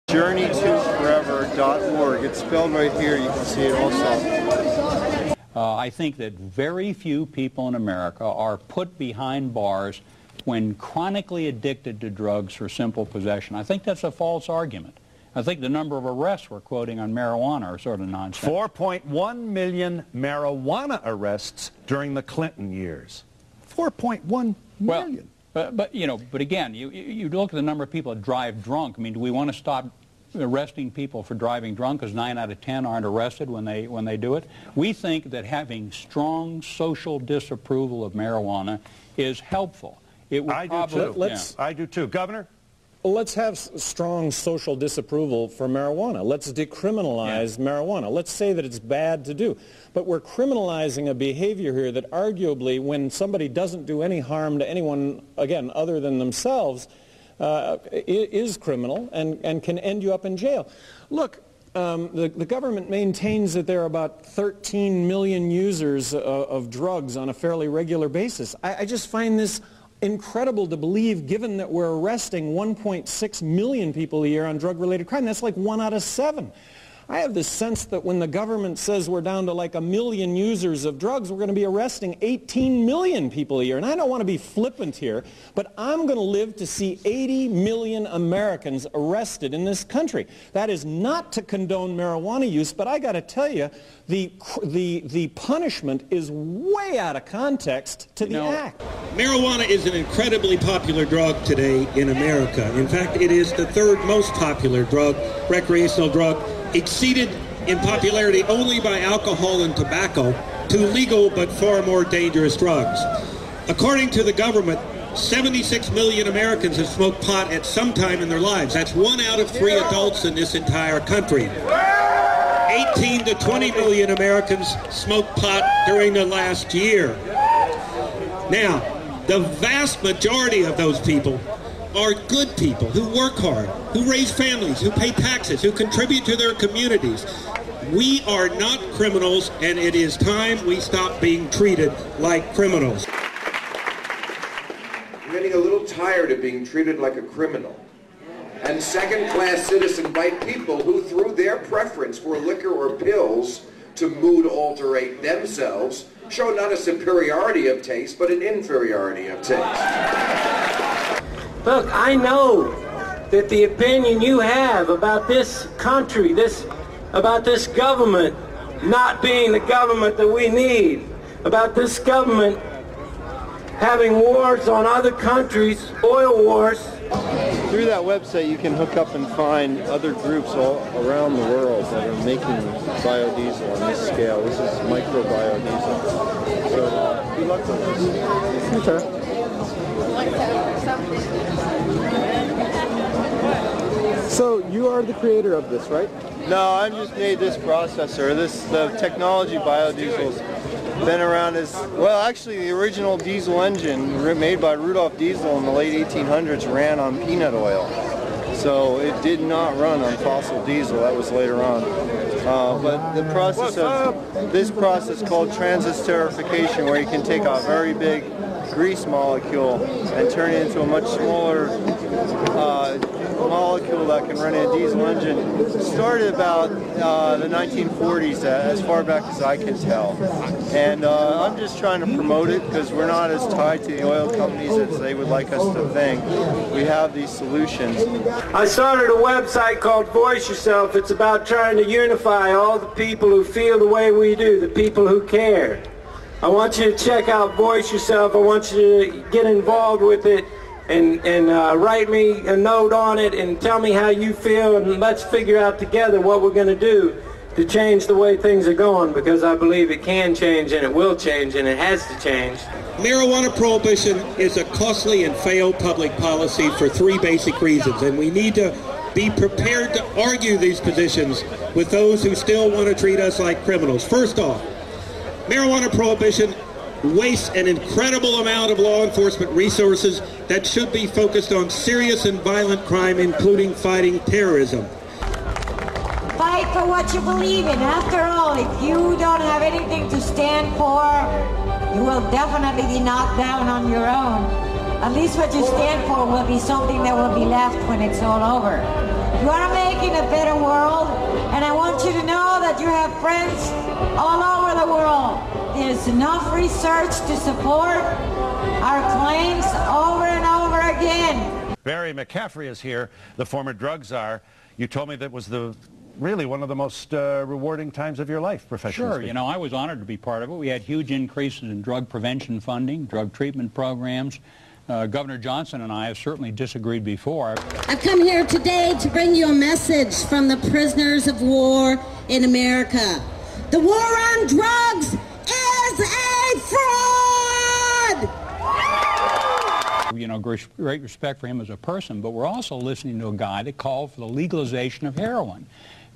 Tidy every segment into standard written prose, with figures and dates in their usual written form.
journeytoforever.org. It's spelled right here. You can see it also. I think that very few people in America are put behind bars when chronically addicted to drugs for simple possession. I think that's a false argument. I think the number of arrests we're quoting on marijuana are sort of nonsense. 4.1 million marijuana arrests during the Clinton years. 4.1 million. Well, but again, you look at the number of people that drive drunk. I mean, do we want to stop arresting people for driving drunk because 9 out of 10 aren't arrested when they do it? We think that having strong social disapproval of marijuana is helpful. It would I do too. Governor? Well, let's have strong social disapproval for marijuana. Let's decriminalize marijuana. Let's say that it's bad to do. But we're criminalizing a behavior here that arguably, when somebody doesn't do any harm to anyone, again, other than themselves, is criminal and can end you up in jail. Look, the government maintains that there are about 13 million users of drugs on a fairly regular basis. I just find this incredible to believe, given that we're arresting 1.6 million people a year on drug-related crime. That's like 1 out of 7. I have this sense that when the government says we're down to like 1 million users of drugs, we're going to be arresting 18 million people a year. And I don't want to be flippant here, but I'm going to live to see 80 million Americans arrested in this country. That is not to condone marijuana use, but I got to tell you, the punishment is way out of context to the act. Marijuana is an incredibly popular drug today in America. In fact, it is the third most popular drug, recreational drug, exceeded in popularity only by alcohol and tobacco, two legal but far more dangerous drugs. According to the government, 76 million Americans have smoked pot at some time in their lives. That's 1 out of 3 adults in this entire country. 18 to 20 million Americans smoked pot during the last year. Now, the vast majority of those people are good people who work hard, who raise families, who pay taxes, who contribute to their communities. We are not criminals, and it is time we stop being treated like criminals. I'm getting a little tired of being treated like a criminal. And second-class citizen by people who, through their preference for liquor or pills to mood alterate themselves, show not a superiority of taste, but an inferiority of taste. Look, I know that the opinion you have about this country, about this government not being the government that we need, about this government having wars on other countries, oil wars. Through that website, you can hook up and find other groups all around the world that are making biodiesel on this scale. This is micro biodiesel. So good luck with this. Okay. So you are the creator of this, right? No, I've just made this processor. The technology biodiesel's been around as, well, actually the original diesel engine made by Rudolf Diesel in the late 1800s ran on peanut oil. So it did not run on fossil diesel. That was later on. But the process of this process called transesterification, where you can take a very big grease molecule and turn it into a much smaller molecule that can run in a diesel engine, started about the 1940s, as far back as I can tell. And I'm just trying to promote it because we're not as tied to the oil companies as they would like us to think. We have these solutions. I started a website called Voice Yourself. It's about trying to unify all the people who feel the way we do, the people who care. I want you to check out Voice Yourself. I want you to get involved with it and write me a note on it and tell me how you feel, and let's figure out together what we're going to do to change the way things are going, because I believe it can change and it will change and it has to change. Marijuana prohibition is a costly and failed public policy for 3 basic reasons, and we need to be prepared to argue these positions with those who still want to treat us like criminals. First off, marijuana prohibition wastes an incredible amount of law enforcement resources that should be focused on serious and violent crime, including fighting terrorism. Fight for what you believe in. After all, if you don't have anything to stand for, you will definitely be knocked down on your own. At least what you stand for will be something that will be left when it's all over. You want to make And I want you to know that you have friends all over the world. There's enough research to support our claims over and over again. Barry McCaffrey is here, the former drug czar. You told me that was really one of the most rewarding times of your life, professionally speaking. You know, I was honored to be part of it. We had huge increases in drug prevention funding, drug treatment programs. Governor Johnson and I have certainly disagreed before. I've come here today to bring you a message from the prisoners of war in America. The war on drugs is a fraud! You know, great respect for him as a person, but we're also listening to a guy that called for the legalization of heroin.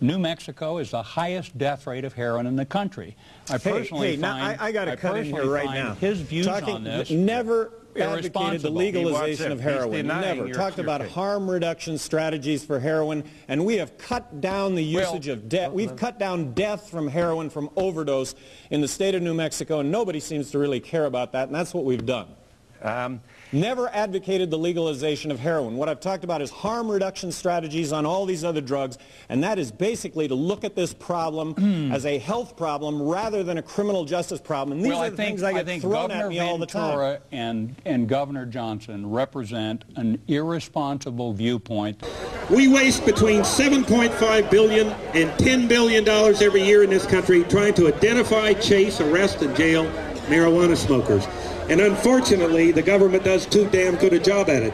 New Mexico is the highest death rate of heroin in the country. I personally find, I got to cut in here right now. His views on this never advocated the legalization of heroin. Never. Talked about harm reduction strategies for heroin, and we have cut down the usage of death. We've cut down death from heroin from overdose in the state of New Mexico, and nobody seems to really care about that, and that's what we've done. Never advocated the legalization of heroin. What I've talked about is harm reduction strategies on all these other drugs, and that is basically to look at this problem as a health problem rather than a criminal justice problem. And these are the things I get thrown at me all the time. I think Governor Ventura and Governor Johnson represent an irresponsible viewpoint. We waste between $7.5 billion and $10 billion every year in this country trying to identify, chase, arrest, and jail marijuana smokers. And unfortunately, the government does too damn good a job at it.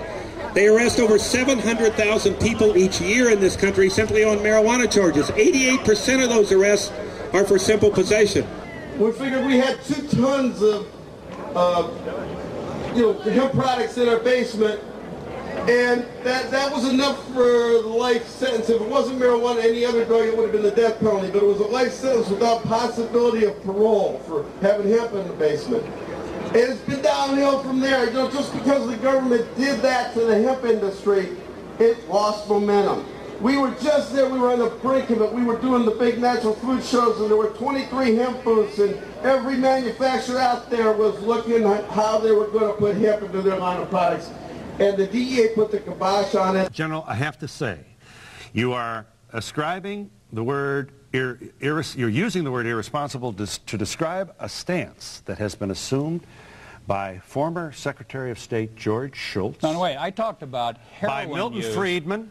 They arrest over 700,000 people each year in this country simply on marijuana charges. 88% of those arrests are for simple possession. We figured we had 2 tons of hemp products in our basement, and that was enough for the life sentence. If it wasn't marijuana, any other drug, it would have been the death penalty. But it was a life sentence without possibility of parole for having hemp in the basement. And it's been downhill from there. You know, just because the government did that to the hemp industry, it lost momentum. We were just there. We were on the brink of it. We were doing the big natural food shows, and there were 23 hemp booths, and every manufacturer out there was looking at how they were going to put hemp into their line of products. And the DEA put the kibosh on it. General, I have to say, you are ascribing the word you're using the word irresponsible to describe a stance that has been assumed by former Secretary of State George Shultz. No, wait, I talked about heroin by Milton use. Friedman.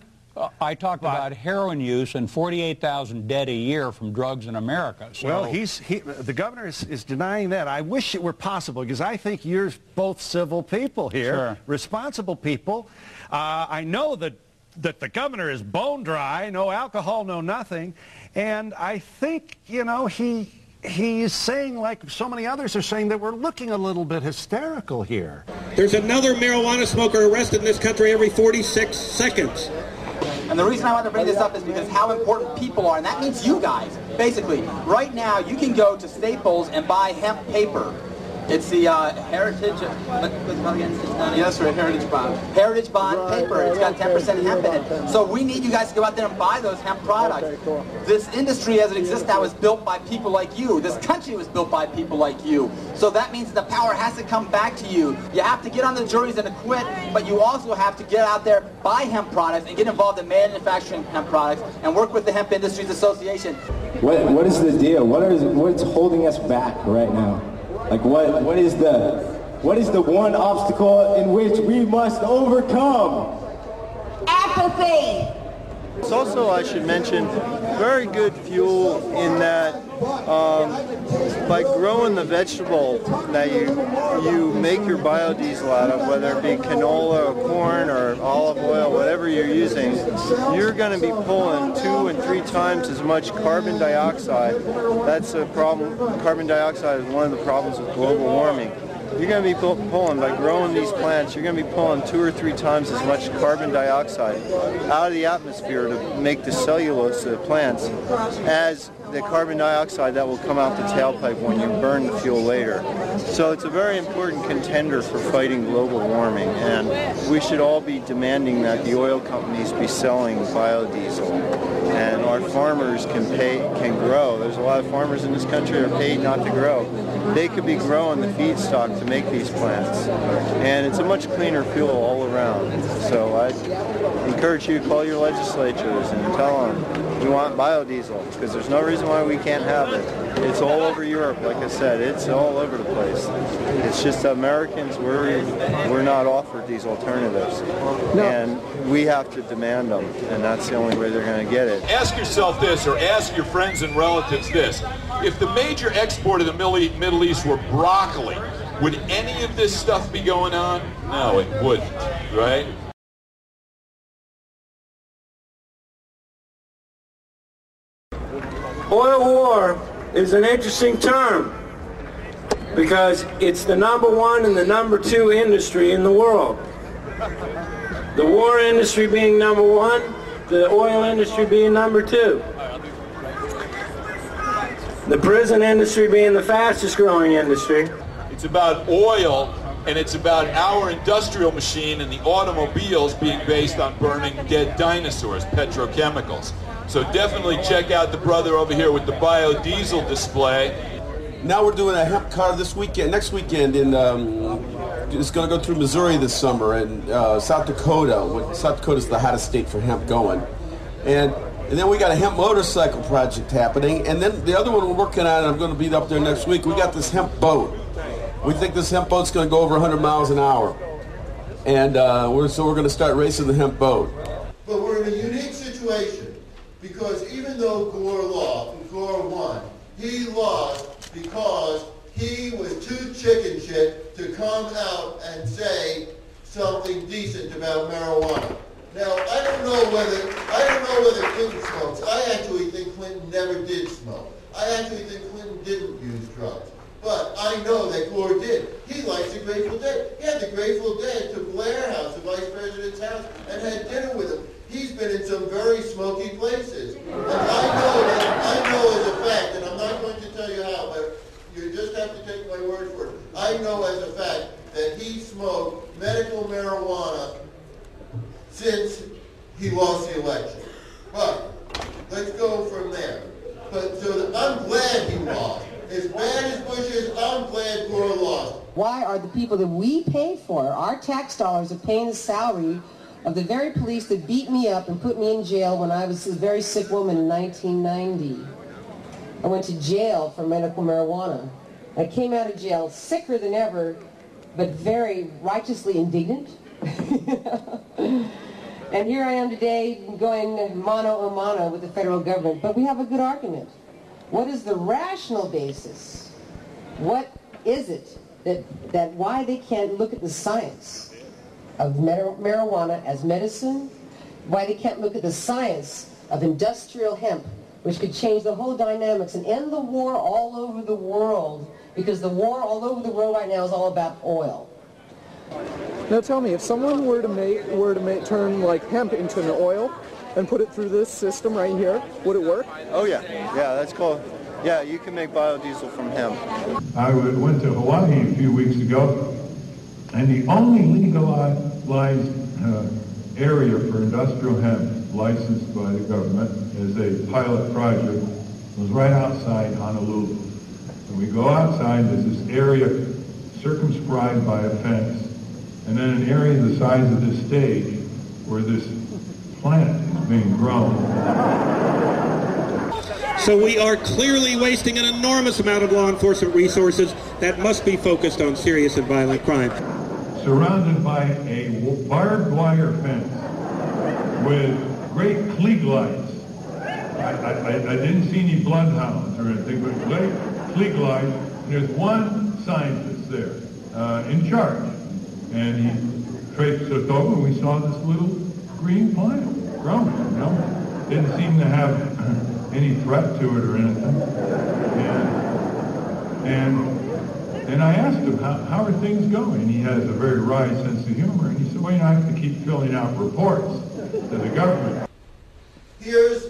I talked about heroin use and 48,000 dead a year from drugs in America. So. Well, the governor is denying that. I wish it were possible, because I think you're both civil people here, responsible people. I know that the governor is bone dry, no alcohol, no nothing. And I think, you know, he is saying, like so many others are saying, that we're looking a little bit hysterical here. There's another marijuana smoker arrested in this country every 46 seconds. And the reason I want to bring this up is because how important people are, and that means you guys. Basically, right now you can go to Staples and buy hemp paper. It's the Heritage, yes, right, Heritage Bond. Heritage Bond paper. It's got 10% hemp in it. So we need you guys to go out there and buy those hemp products. Okay, cool. This industry as it exists now is built by people like you. This country was built by people like you. So that means the power has to come back to you. You have to get on the juries and acquit, but you also have to get out there, buy hemp products, and get involved in manufacturing hemp products, and work with the Hemp Industries Association. What is the deal? What's holding us back right now? Like what is the one obstacle in which we must overcome? Apathy. It's also, I should mention, very good fuel in that by growing the vegetable that you make your biodiesel out of, whether it be canola or corn or olive oil, whatever you're using, you're going to be pulling 2 and 3 times as much carbon dioxide. That's a problem. Carbon dioxide is one of the problems with global warming. You're going to be pulling, by growing these plants, you're going to be pulling 2 or 3 times as much carbon dioxide out of the atmosphere to make the cellulose of the plants as the carbon dioxide that will come out the tailpipe when you burn the fuel later. So it's a very important contender for fighting global warming, and we should all be demanding that the oil companies be selling biodiesel, and our farmers can grow. There's a lot of farmers in this country that are paid not to grow. They could be growing the feedstock to make these plants, and it's a much cleaner fuel all around. So I encourage you to call your legislatures and tell them We want biodiesel because there's no reason why we can't have it. It's all over Europe, like I said. It's all over the place. It's just Americans, we're not offered these alternatives. No. And we have to demand them, and that's the only way they're going to get it. Ask yourself this, or ask your friends and relatives this. If the major export of the Middle East were broccoli, would any of this stuff be going on? No, it wouldn't, right? Oil war is an interesting term because it's the #1 and the #2 industry in the world. The war industry being #1, the oil industry being #2. The prison industry being the fastest growing industry. It's about oil, and it's about our industrial machine and the automobiles being based on burning dead dinosaurs, petrochemicals. So definitely check out the brother over here with the biodiesel display. Now we're doing a hemp car this weekend, next weekend, in it's going to go through Missouri this summer and South Dakota. South Dakota is the hottest state for hemp going. And then we got a hemp motorcycle project happening. And then the other one we're working on, and I'm going to be up there next week, we got this hemp boat. We think this hemp boat's going to go over 100 miles an hour. And we're going to start racing the hemp boat. But we're in a unique situation. Because even though Gore won, he lost because he was too chicken shit to come out and say something decent about marijuana. Now, I don't know whether Clinton smokes. I actually think Clinton never did smoke. I actually think Clinton didn't use drugs. But I know that Gore did. He likes the Grateful Dead. He had the Grateful Dead to Blair House, the Vice President's house, and had dinner with him. He's been in some very smoky places. And I know as a fact, and I'm not going to tell you how, but you just have to take my word for it. I know as a fact that he smoked medical marijuana since he lost the election. But let's go from there. But so I'm glad he lost. As bad as Bush is, I'm glad Gore lost. Why are the people that we pay for, our tax dollars, are paying the salary of the very police that beat me up and put me in jail when I was a very sick woman in 1990. I went to jail for medical marijuana. I came out of jail sicker than ever, but very righteously indignant. And here I am today going mano a mano with the federal government. But we have a good argument. What is the rational basis? What is it that why they can't look at the science of marijuana as medicine, why they can't look at the science of industrial hemp, which could change the whole dynamics and end the war all over the world, because the war all over the world right now is all about oil. Now tell me, if someone were to turn like hemp into an oil and put it through this system right here, would it work? Oh yeah, that's called. Yeah, you can make biodiesel from hemp. I went to Hawaii a few weeks ago, and the only legalized area for industrial hemp licensed by the government as a pilot project was right outside Honolulu. And we go outside, there's this area circumscribed by a fence, and then an area the size of this stage where this plant is being grown. So we are clearly wasting an enormous amount of law enforcement resources that must be focused on serious and violent crime. Surrounded by a barbed wire fence with great Klieg lights. I didn't see any bloodhounds or anything, but great Klieg lights. And there's one scientist there in charge. And he traipsed us over, and we saw this little green plant growing, you know. Didn't seem to have any threat to it or anything. And I asked him, how are things going? He has a very wry sense of humor, and he said, well, you know, I have to keep filling out reports to the government. Here's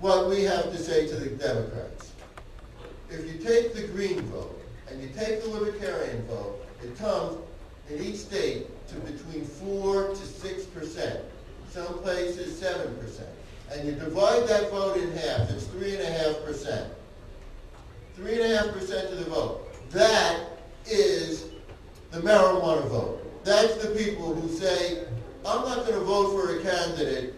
what we have to say to the Democrats. If you take the Green vote and you take the Libertarian vote, it comes in each state to between 4 to 6%. Some places 7%. And you divide that vote in half, it's 3.5%. 3.5% of the vote. That is the marijuana vote. That's the people who say, I'm not going to vote for a candidate